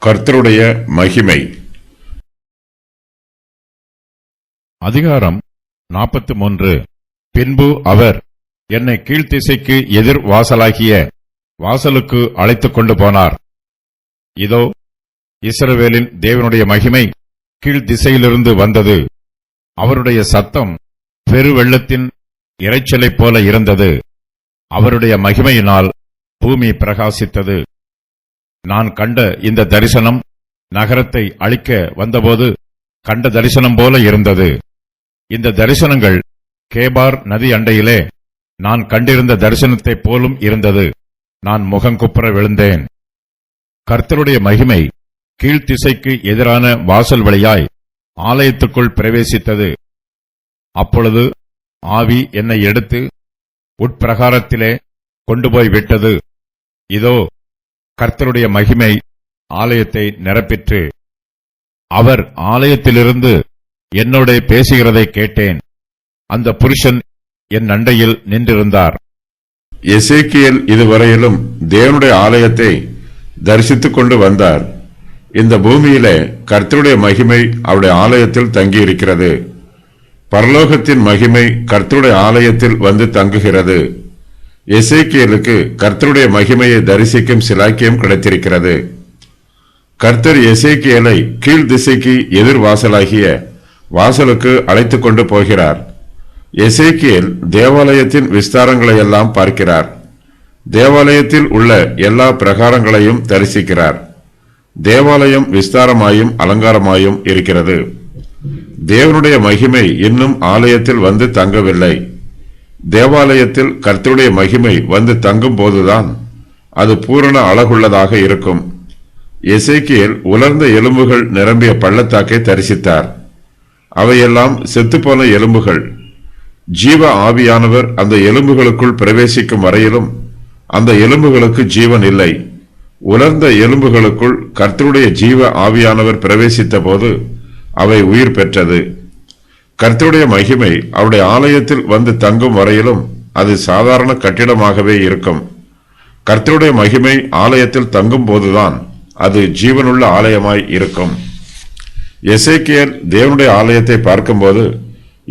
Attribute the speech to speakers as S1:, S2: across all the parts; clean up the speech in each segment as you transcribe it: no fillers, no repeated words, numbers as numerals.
S1: கர்த்தருடைய மகிமை.
S2: அதிகாரம் 43. பின்பு அவர் என்னை கீழ்த்திசைக்கு எதிர் வாசலாகிய வாசலுக்கு அழைத்துக் கொண்டு போனார். இதோ, இஸ்ரவேலின் தேவனுடைய மகிமை கீழ்த்திசையிலிருந்து வந்தது. அவருடைய சத்தம் பெருவெள்ளத்தின் இரைச்சலைப் போல இருந்தது. அவருடைய மகிமையினால் பூமி பிரகாசித்தது. நான் கண்ட இந்த தரிசனம் நகரத்தை அழிக்க வந்தபோது கண்ட தரிசனம் போல இருந்தது. இந்த தரிசனங்கள் கேபார் நதி அண்டையிலே நான் கண்டிருந்த தரிசனத்தைப் போலும் இருந்தது. நான் முகங்குப்புற விழுந்தேன். கர்த்தருடைய மகிமை கீழ்த்திசைக்கு எதிரான வாசல் வழியாய் ஆலயத்துக்குள் பிரவேசித்தது. அப்பொழுது ஆவி என்னை எடுத்து உட்பிரகாரத்திலே கொண்டுபோய் விட்டது. இதோ, கர்த்தருடைய மகிமை ஆலயத்தை நிரப்பிற்று. அவர் ஆலயத்திலிருந்து என்னோட பேசுகிறதை கேட்டேன். அந்த புருஷன் என் அண்டையில் நின்றிருந்தார்.
S1: எசேக்கியேல் இதுவரையிலும் தேவனுடைய ஆலயத்தை தரிசித்துக் கொண்டு வந்தார். இந்த பூமியிலே கர்த்தருடைய மகிமை அவருடைய ஆலயத்தில் தங்கியிருக்கிறது. பரலோகத்தின் மகிமை கர்த்தருடைய ஆலயத்தில் வந்து தங்குகிறது. எசேக்கியேலுக்கு கர்த்தருடைய மகிமையை தரிசிக்கும் சிலாக்கியம் கிடைத்திருக்கிறது. கர்த்தர் எசேக்கியேலை கீழ் திசைக்கு எதிர் வாசலாகிய வாசலுக்கு அழைத்துக் கொண்டு போகிறார். எசேக்கியேல் தேவாலயத்தின் விஸ்தாரங்களை எல்லாம் பார்க்கிறார். தேவாலயத்தில் உள்ள எல்லா பிரகாரங்களையும் தரிசிக்கிறார். தேவாலயம் விஸ்தாரமாயும் அலங்காரமாயும் இருக்கிறது. தேவனுடைய மகிமை இன்னும் ஆலயத்தில் வந்து தங்கவில்லை. தேவாலயத்தில் கர்த்தருடைய மகிமை வந்து தங்கும் போதுதான் அது பூரண அழகுள்ளதாக இருக்கும். எசேக்கியேல் உலர்ந்த எலும்புகள் நிரம்பிய பள்ளத்தாக்கை தரிசித்தார். அவையெல்லாம் செத்துப்போன எலும்புகள். ஜீவ ஆவியானவர் அந்த எலும்புகளுக்குள் பிரவேசிக்கும் வரையிலும் அந்த எலும்புகளுக்கு ஜீவன் இல்லை. உலர்ந்த எலும்புகளுக்குள் கர்த்தருடைய ஜீவ ஆவியானவர் பிரவேசித்த போது அவை உயிர் பெற்றது. கர்த்தருடைய மகிமை அவருடைய ஆலயத்தில் வந்து தங்கும் வரையிலும் அது சாதாரண கட்டிடமாகவே இருக்கும். கர்த்தருடைய மகிமை ஆலயத்தில் தங்கும் போதுதான் அது ஜீவனுள்ள ஆலயமாய் இருக்கும். எசேக்கியேல் தேவனுடைய ஆலயத்தை பார்க்கும்போது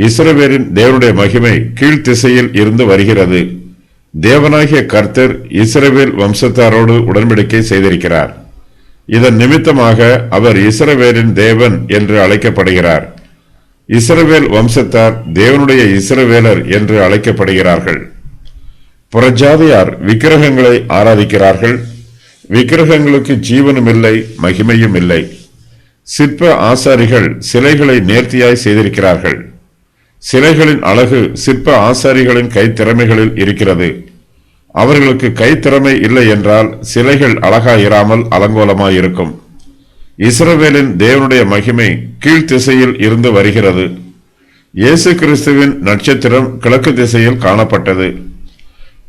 S1: இஸ்ரவேலின் தேவனுடைய மகிமை கீழ்த்திசையில் இருந்து வருகிறது. தேவனாகிய கர்த்தர் இஸ்ரவேல் வம்சத்தாரோடு உடன்படிக்கை செய்திருக்கிறார். இதன் நிமித்தமாக அவர் இஸ்ரவேலின் தேவன் என்று அழைக்கப்படுகிறார். இஸ்ரவேல் வம்சத்தார் தேவனுடைய இஸ்ரவேலர் என்று அழைக்கப்படுகிறார்கள். புறஜாதியார் விக்கிரகங்களை ஆராதிக்கிறார்கள். விக்கிரகங்களுக்கு ஜீவனும் இல்லை, மகிமையும் இல்லை. சிற்ப ஆசாரிகள் சிலைகளை நேர்த்தியாய் செய்திருக்கிறார்கள். சிலைகளின் அழகு சிற்ப ஆசாரிகளின் கைத்திறமைகளில் இருக்கிறது. அவர்களுக்கு கைத்திறமை இல்லை என்றால் சிலைகள் அழகாயிராமல் அலங்கோலமாயிருக்கும். இஸ்ரவேலின் தேவனுடைய மகிமை கீழ்த்திசையில் இருந்து வருகிறது. இயேசு கிறிஸ்துவின் நட்சத்திரம் கிழக்கு திசையில் காணப்பட்டது.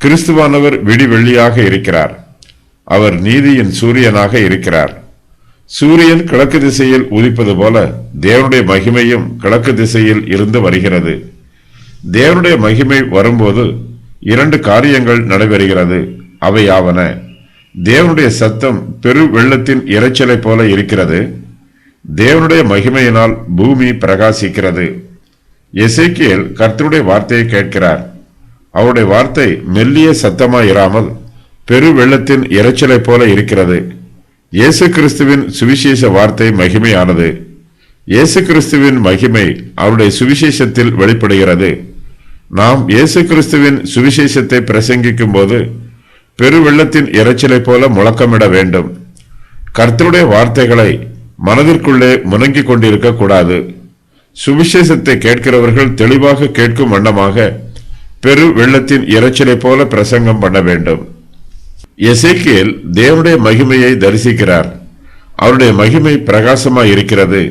S1: கிறிஸ்துவானவர் விடிவெள்ளியாக இருக்கிறார். அவர் நீதியின் சூரியனாக இருக்கிறார். சூரியன் கிழக்கு திசையில் உதிப்பது போல தேவனுடைய மகிமையும் கிழக்கு திசையில் இருந்து வருகிறது. தேவனுடைய மகிமை வரும்போது 2 காரியங்கள் நடைபெறுகிறது. அவையாவன: தேவனுடைய சத்தம் பெரு வெள்ளத்தின் இரைச்சலை போல இருக்கிறது. தேவனுடைய மகிமையினால் பூமி பிரகாசிக்கிறது. எசேக்கியேல் கர்த்தருடைய வார்த்தையை கேட்கிறார். அவருடைய வார்த்தை மெல்லிய சத்தமாயிராமல் பெரு வெள்ளத்தின் இரைச்சலை போல இருக்கிறது. இயேசு கிறிஸ்துவின் சுவிசேஷ வார்த்தை மகிமையானது. இயேசு கிறிஸ்துவின் மகிமை அவருடைய சுவிசேஷத்தில் வெளிப்படுகிறது. நாம் இயேசு கிறிஸ்துவின் சுவிசேஷத்தை பிரசங்கிக்கும் போது பெருவெள்ளத்தின் இரைச்சலை போல முழக்கமிட வேண்டும். கர்த்தருடைய வார்த்தைகளை மனதிற்குள்ளே முணங்கிக் கொண்டிருக்க கூடாது. சுவிசேஷத்தை கேட்கிறவர்கள் தெளிவாக கேட்கும் வண்ணமாக பெரு வெள்ளத்தின் இரைச்சலை போல பிரசங்கம் பண்ண வேண்டும். எசேக்கியேல் தேவனுடைய மகிமையை தரிசிக்கிறார். அவருடைய மகிமை பிரகாசமாய் இருக்கிறது.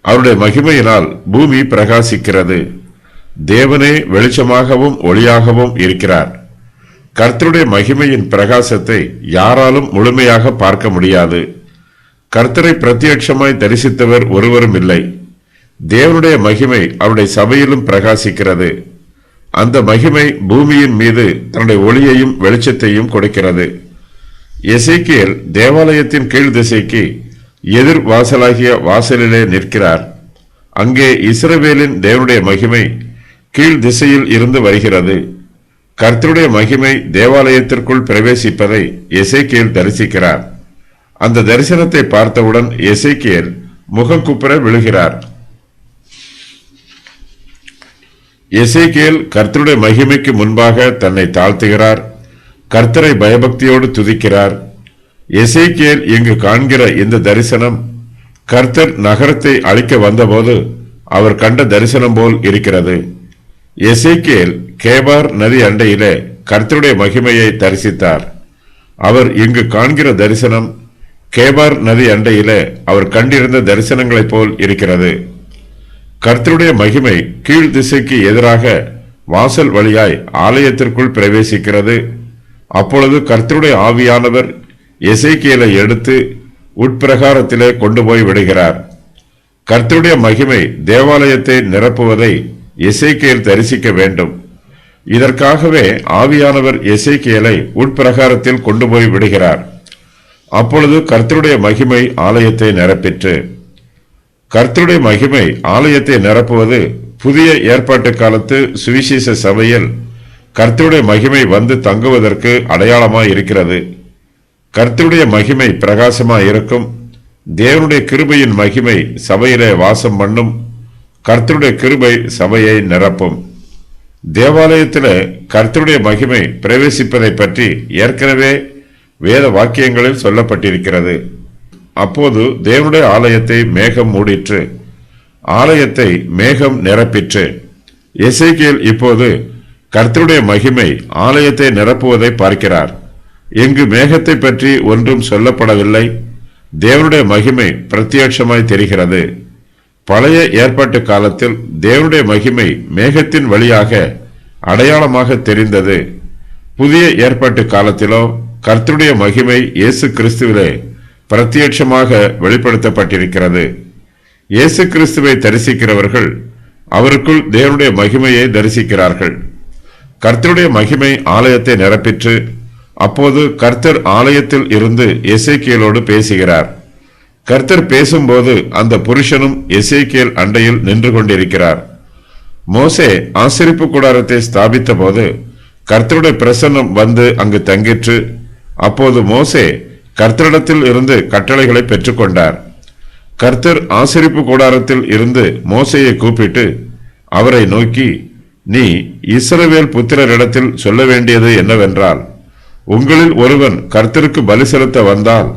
S1: அவருடைய மகிமையினால் பூமி பிரகாசிக்கிறது. தேவனே வெளிச்சமாகவும் ஒளியாகவும் இருக்கிறார். கர்த்தருடைய மகிமையின் பிரகாசத்தை யாராலும் முழுமையாக பார்க்க முடியாது. கர்த்தரை பிரத்யட்சமாய் தரிசித்தவர் ஒருவரும் இல்லை. தேவனுடைய மகிமை அவருடைய சபையிலும் பிரகாசிக்கிறது. அந்த மகிமை பூமியின் மீது தன்னுடைய ஒளியையும் வெளிச்சத்தையும் கொடுக்கிறது. எசேக்கியேல் தேவாலயத்தின் கீழ் திசைக்கு எதிர் வாசலாகிய வாசலிலே நிற்கிறார். அங்கே இஸ்ரவேலின் தேவனுடைய மகிமை கீழ் திசையில் இருந்து வருகிறது. கர்த்தருடைய மகிமை தேவாலயத்திற்குள் பிரவேசிப்பதை எசேக்கியேல் தரிசிக்கிறார். அந்த தரிசனத்தை பார்த்தவுடன் எசேக்கியேல் முகங்குப்புற விழுகிறார். எசேக்கியேல் கர்த்தருடைய மகிமைக்கு முன்பாக தன்னை தாழ்த்துகிறார். கர்த்தரை பயபக்தியோடு துதிக்கிறார். எசேக்கியேல் இங்கு காண்கிற இந்த தரிசனம் கர்த்தர் நகரத்தை அழிக்க வந்தபோது அவர் கண்ட தரிசனம் போல் இருக்கிறது. எசேக்கியேல் கேபார் நதி அண்டையிலே கர்த்தருடைய மகிமையை தரிசித்தார். அவர் இங்கு காண்கிற தரிசனம் கேபார் நதி அண்டையிலே அவர் கண்டிருந்த தரிசனங்களைப் போல் இருக்கிறது. கர்த்தருடைய மகிமை கீழ் திசைக்கு எதிராக வாசல் வழியாய் ஆலயத்திற்குள் பிரவேசிக்கிறது. அப்பொழுது கர்த்தருடைய ஆவியானவர் எசேக்கியேலை எடுத்து உட்பிரகாரத்திலே கொண்டு போய் விடுகிறார். கர்த்தருடைய மகிமை தேவாலயத்தை நிரப்புவதை எசேக்கியேல் தரிசிக்க வேண்டும். இதற்காகவே ஆவியானவர் எசேக்கியேலை உட்பிரகாரத்தில் கொண்டு போய் விடுகிறார். அப்பொழுது கர்த்தருடைய மகிமை ஆலயத்தை நிரப்பிற்று. கர்த்தருடைய மகிமை ஆலயத்தை நிரப்புவது புதிய ஏற்பாட்டு காலத்து சுவிசேஷ சபையில் கர்த்தருடைய மகிமை வந்து தங்குவதற்கு அடையாளமாய் இருக்கிறது. கர்த்தருடைய மகிமை பிரகாசமாய் இருக்கும். தேவனுடைய கிருபையின் மகிமை சபையிலே வாசம் பண்ணும். கர்த்தருடைய கிருபை சபையை நிரப்பும். தேவாலயத்திலே கர்த்தருடைய மகிமை பிரவேசிப்பதை பற்றி ஏற்கனவே வேத வாக்கியங்களில் சொல்லப்பட்டிருக்கிறது. அப்போது தேவனுடைய ஆலயத்தை மேகம் மூடிற்று. ஆலயத்தை மேகம் நிரப்பிற்று. எசேக்கியேல் இப்போது கர்த்தருடைய மகிமை ஆலயத்தை நிரப்புவதை பார்க்கிறார். இங்கு மேகத்தை பற்றி ஒன்றும் சொல்லப்படவில்லை. தேவனுடைய மகிமை பிரத்யட்சமாய் தெரிகிறது. பழைய ஏற்பாட்டு காலத்தில் தேவனுடைய மகிமை மேகத்தின் வழியாக அடையாளமாக தெரிந்தது. புதிய ஏற்பாட்டு காலத்திலோ கர்த்தருடைய மகிமை இயேசு கிறிஸ்துவிலே பிரத்யட்சமாக வெளிப்படுத்தப்பட்டிருக்கிறது. இயேசு கிறிஸ்துவை தரிசிக்கிறவர்கள் அவருக்குள் தேவனுடைய மகிமையை தரிசிக்கிறார்கள். கர்த்தருடைய மகிமை ஆலயத்தை நிரப்பிற்று. அப்போது கர்த்தர் ஆலயத்தில் இருந்து எசேக்கியேலோடு பேசுகிறார். கர்த்தர் பேசும்போது அந்த புருஷனும் எசேக்கியேல் அண்டையில் நின்று கொண்டிருக்கிறார். மோசே ஆசரிப்பு கூடாரத்தை ஸ்தாபித்த போது கர்த்தருடைய பிரசன்னம் வந்து அங்கு தங்கிற்று. அப்போது மோசே கர்த்தரிடத்தில் இருந்து கட்டளைகளை பெற்றுக்கொண்டார். கர்த்தர் ஆசரிப்பு கூடாரத்தில் இருந்து மோசேயை கூப்பிட்டு அவரை நோக்கி, நீ இஸ்ரவேல் புத்திரரிடத்தில் சொல்ல வேண்டியது என்னவென்றால், உங்களில் ஒருவன் கர்த்தருக்கு பலி செலுத்த வந்தால்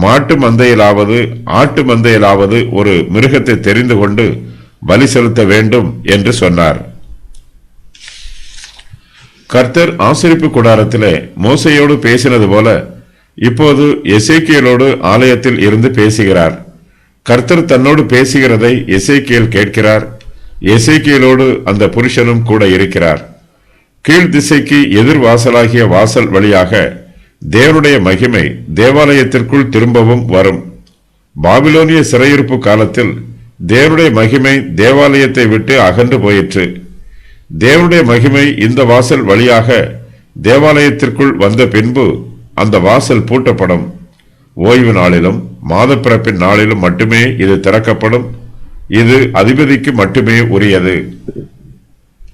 S1: மாட்டு மந்தையிலாவது ஆட்டு மந்தையிலாவது ஒரு மிருகத்தை தெரிந்து கொண்டு பலி செலுத்த வேண்டும் என்று சொன்னார். கர்த்தர் ஆசரிப்பு கூடாரத்திலே மோசையோடு பேசினது போல இப்போது எசேக்கியேலோடு ஆலயத்தில் இருந்து பேசுகிறார். கர்த்தர் தன்னோடு பேசுகிறதை எசேக்கியேல் கேட்கிறார். எசேக்கியேலோடு அந்த புருஷனும் கூட இருக்கிறார். கீழ் திசைக்கு எதிர் வாசலாகிய வாசல் வழியாக தேவனுடைய மகிமை தேவாலயத்திற்குள் திரும்பவும் வரும். பாபிலோனிய சிறையிருப்பு காலத்தில் தேவனுடைய மகிமை தேவாலயத்தை விட்டு அகன்று போயிற்று. தேவனுடைய மகிமை இந்த வாசல் வழியாக தேவாலயத்திற்குள் வந்த பின்பு அந்த வாசல் பூட்டப்படும். ஓய்வு நாளிலும் மாதப்பிறப்பின் நாளிலும் மட்டுமே இது திறக்கப்படும். இது அதிபதிக்கு மட்டுமே உரியது.